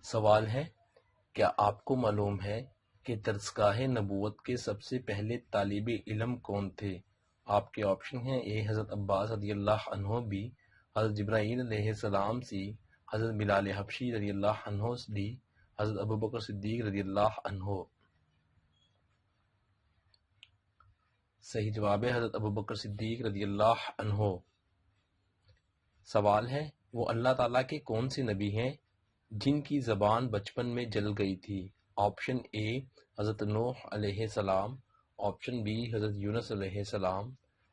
سوال ہے، کیا آپ کو معلوم ہے کہ درسگاہ نبوت کے سب سے پہلے طالب علم کون تھے؟ آپ کے آپشن ہیں: اے حضرت عباس رضی اللہ عنہ، بی حضرت جبرائیل علیہ السلام، سی حضرت بلال حبشی رضی اللہ عنہ، ڈی حضرت ابوبکر صدیق رضی اللہ عنہ۔ صحیح جواب ہے حضرت ابوبکر صدیق رضی اللہ عنہ۔ سوال ہے، وہ اللہ تعالیٰ کے کون سے نبی ہیں جن کی زبان بچپن میں جل گئی تھی؟ آپشن اے حضرت نوح علیہ السلام، آپشن بی حضرت یونس علیہ السلام،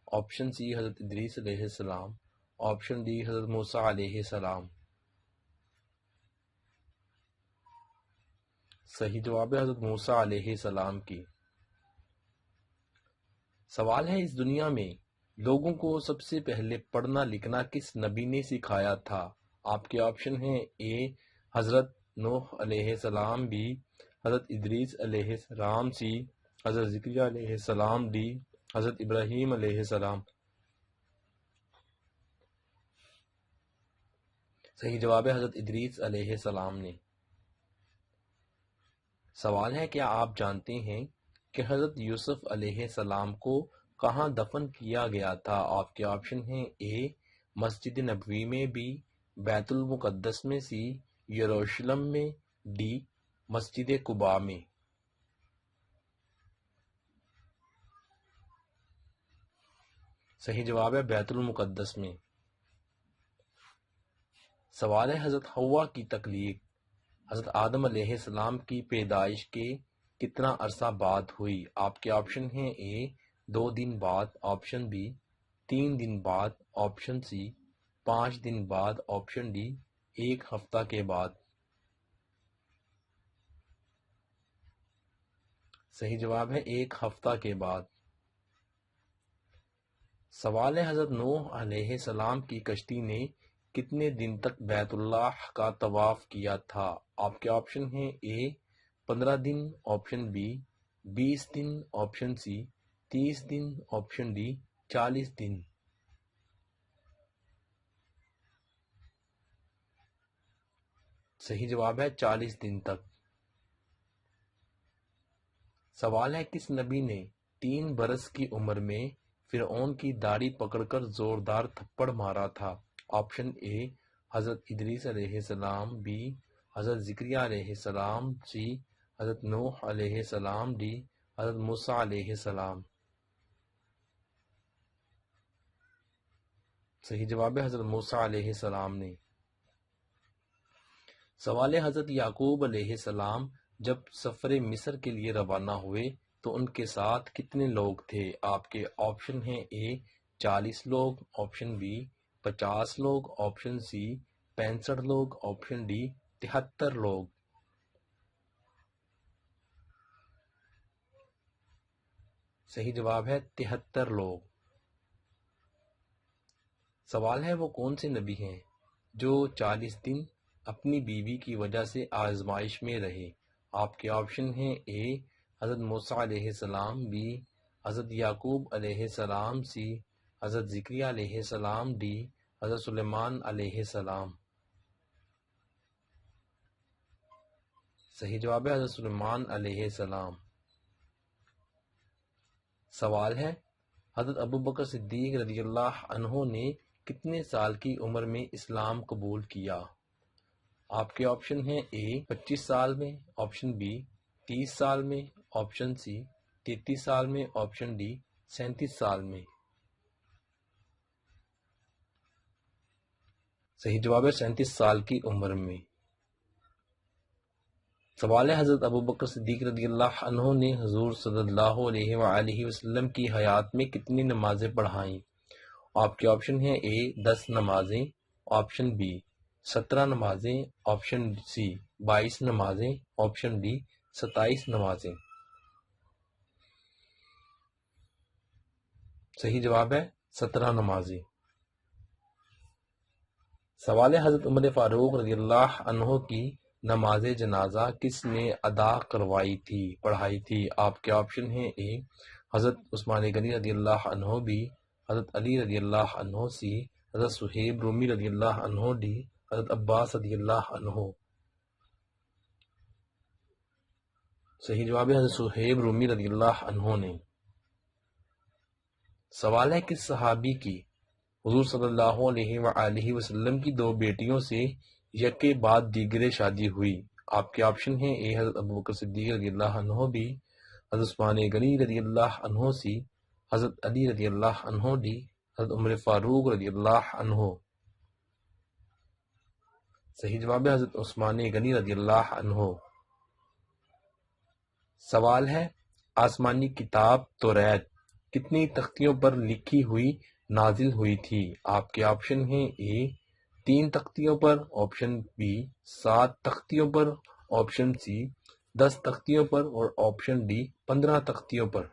آپشن سی حضرت ادریس علیہ السلام، آپشن ڈی حضرت موسیٰ علیہ السلام۔ صحیح جواب ہے حضرت موسیٰ علیہ السلام کی۔ سوال ہے، اس دنیا میں لوگوں کو سب سے پہلے پڑھنا لکھنا کس نبی نے سکھایا تھا؟ آپ کے آپشن ہیں: اے حضرت نوح علیہ السلام، بی حضرت ادریس علیہ السلام، سی حضرت زکریا علیہ السلام، ڈی حضرت ابراہیم علیہ السلام۔ صحیح جواب ہے حضرت ادریس علیہ السلام نے۔ سوال ہے، کیا آپ جانتے ہیں کہ حضرت یوسف علیہ السلام کو کہاں دفن کیا گیا تھا؟ آپ کے آپشن ہیں: اے مسجد نبوی میں، بی بیت المقدس میں، سی یروشلم میں، ڈی مسجد قباء میں۔ صحیح جواب ہے بیت المقدس میں۔ سوال ہے، حضرت حوا کی تخلیق حضرت آدم علیہ السلام کی پیدائش کے کتنا عرصہ بعد ہوئی؟ آپ کے آپشن ہیں: اے 2 دن بعد، آپشن بی 3 دن بعد، آپشن سی 5 دن بعد، آپشن ڈی 1 ہفتہ کے بعد۔ صحیح جواب ہے 1 ہفتہ کے بعد۔ سوال ہے، حضرت نوح علیہ السلام کی کشتی نے کتنے دن تک بیت اللہ کا طواف کیا تھا؟ آپ کے آپشن ہیں: اے 15 دن، آپشن بی 20 دن، آپشن سی 30 دن، آپشن ڈی 40 دن۔ صحیح جواب ہے 40 دن تک۔ سوال ہے، کس نبی نے 3 برس کی عمر میں فرعون کی داڑھی پکڑ کر زوردار تھپڑ مارا تھا؟ آپشن اے حضرت ادریس علیہ السلام، بی حضرت زکریا علیہ السلام، سی حضرت نوح علیہ السلام، ڈی حضرت موسیٰ علیہ السلام۔ صحیح جواب ہے حضرت موسیٰ علیہ السلام نے۔ سوال ہے، حضرت یعقوب علیہ السلام جب سفر مصر کے لیے روانہ ہوئے تو ان کے ساتھ کتنے لوگ تھے؟ آپ کے آپشن ہیں: اے 40 لوگ، آپشن بی 50 لوگ، آپشن سی 65 لوگ، آپشن ڈی 73 لوگ۔ صحیح جواب ہے 73 لوگ۔ سوال ہے، وہ کون سے نبی ہیں جو 40 دن اپنی بیوی کی وجہ سے آزمائش میں رہے؟ آپ کے آپشن ہیں: اے حضرت موسیٰ علیہ السلام، بی حضرت یعقوب علیہ السلام، سی حضرت زکریا علیہ السلام، ڈی حضرت سلیمان علیہ السلام۔ صحیح جواب ہے حضرت سلیمان علیہ السلام۔ سوال ہے، حضرت ابوبکر صدیق رضی اللہ عنہ نے کتنے سال کی عمر میں اسلام قبول کیا؟ آپ کے آپشن ہیں: اے 25 سال میں، آپشن بی 30 سال میں، آپشن سی 33 سال میں، آپشن ڈی 37 سال میں۔ صحیح جواب ہے 37 سال کی عمر میں۔ سوال ہے، حضرت ابوبکر صدیق رضی اللہ عنہ نے حضور صلی اللہ علیہ وآلہ وسلم کی حیات میں کتنی نمازیں پڑھائیں؟ آپ کے آپشن ہیں: اے 10 نمازیں، آپشن بی 17 نمازیں، آپشن سی 22 نمازیں، آپشن ڈی 27 نمازیں۔ صحیح جواب ہے 17 نمازیں۔ سوال ہے، حضرت عمر فاروق رضی اللہ عنہ کی نماز جنازہ کس نے ادا پڑھائی تھی؟ آپ کے آپشن ہیں: اے حضرت عثمان غنی رضی اللہ عنہ، بی حضرت علی رضی اللہ عنہ، سی حضرت صہیب رومی رضی اللہ عنہ، ڈی حضرت عباس رضی اللہ عنہ۔ صحیح جواب ہے حضرت صہیب رومی رضی اللہ عنہ نے۔ سوال ہے کس صحابی کی حضور صلی اللہ علیہ وآلہ وسلم کی دو بیٹیوں سے یکے بعد دیگرے شادی ہوئی؟ آپ کے آپشن ہیں: اے حضرت ابوبکر صدیق رضی اللہ عنہ بھی، حضرت عثمان غنی رضی اللہ عنہ سی، حضرت علی رضی اللہ عنہ ڈی، حضرت عمر فاروق رضی اللہ عنہ۔ صحیح جواب ہے حضرت عثمان غنی رضی اللہ عنہ۔ سوال ہے آسمانی کتاب توریت کتنی تختیوں پر لکھی ہوئی نازل ہوئی تھی؟ آپ کے آپشن ہیں: اے 3 تختیوں پر، آپشن بی 7 تختیوں پر، آپشن سی 10 تختیوں پر اور آپشن ڈی 15 تختیوں پر۔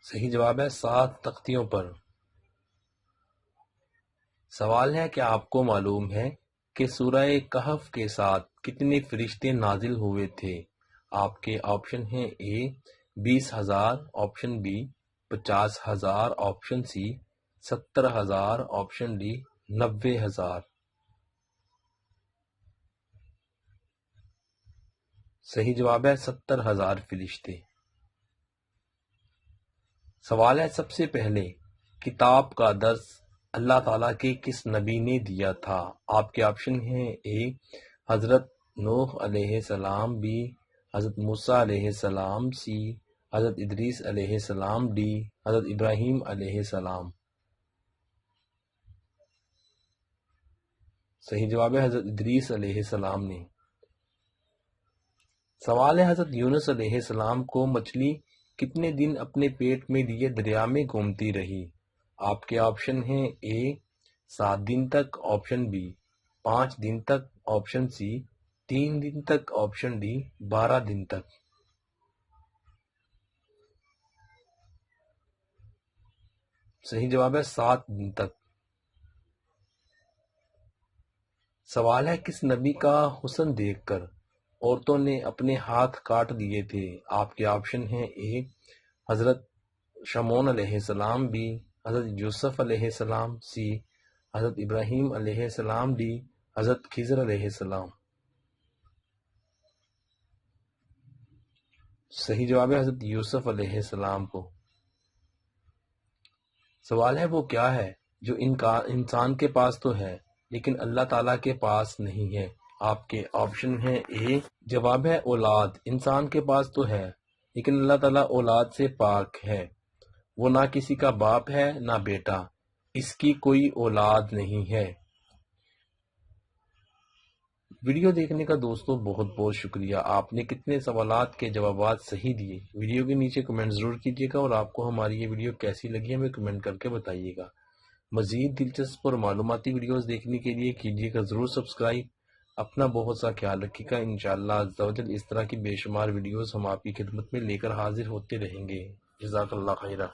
صحیح جواب ہے 7 تختیوں پر۔ سوال ہے کہ آپ کو معلوم ہے کہ سورہ کہف کے ساتھ کتنے فرشتے نازل ہوئے تھے؟ آپ کے آپشن ہیں: A 20,000، option B 50,000، option C 70,000، option D 90,000۔ صحیح جواب ہے 70,000 فرشتے۔ سوال ہے سب سے پہلے کتاب کا درس اللہ تعالیٰ کے کس نبی نے دیا تھا؟ آپ کے آپشن ہیں: اے حضرت نوح علیہ السلام، بی حضرت موسیٰ علیہ السلام، سی حضرت ادریس علیہ السلام، ڈی حضرت ابراہیم علیہ السلام۔ صحیح جواب ہے حضرت ادریس علیہ السلام نے۔ سوال ہے حضرت یونس علیہ السلام کو مچھلی کتنے دن اپنے پیٹ میں لیے دریا میں گھومتی رہی؟ آپ کے آپشن ہیں: اے 7 دن تک، آپشن بی 5 دن تک، آپشن سی 3 دن تک، آپشن ڈی 12 دن تک۔ صحیح جواب ہے 7 دن تک۔ سوال ہے کس نبی کا حسن دیکھ کر عورتوں نے اپنے ہاتھ کاٹ دیے تھے؟ آپ کے آپشن ہیں: اے حضرت شمعون علیہ السلام، بی حضرت یوسف علیہ السلام، سی حضرت ابراہیم علیہ السلام، ڈی حضرت خضر علیہ السلام۔ صحیح جواب ہے حضرت یوسف علیہ السلام کو۔ سوال ہے وہ کیا ہے جو انسان کے پاس تو ہے لیکن اللہ تعالیٰ کے پاس نہیں ہے؟ آپ کے آپشن ہیں: اے جواب ہے اولاد، انسان کے پاس تو ہے لیکن اللہ تعالیٰ اولاد سے پاک ہے، وہ نہ کسی کا باپ ہے نہ بیٹا، اس کی کوئی اولاد نہیں ہے۔ ویڈیو دیکھنے کا دوستو بہت بہت شکریہ۔ آپ نے کتنے سوالات کے جوابات صحیح دیے۔ ویڈیو کے نیچے کمنٹ ضرور کیجیے گا اور آپ کو ہماری یہ ویڈیو کیسی لگی ہمیں کمنٹ کر کے بتائیے گا۔ مزید دلچسپ اور معلوماتی ویڈیوز دیکھنے کے لیے کیجیے گا ضرور سبسکرائب۔ اپنا بہت سا خیال رکھیے گا۔ انشاءاللہ عز و جل اس طرح کی بے شمار ویڈیوز ہم آپ کی خدمت میں لے کر حاضر ہوتے رہیں گے۔ جزاک اللہ خیرہ۔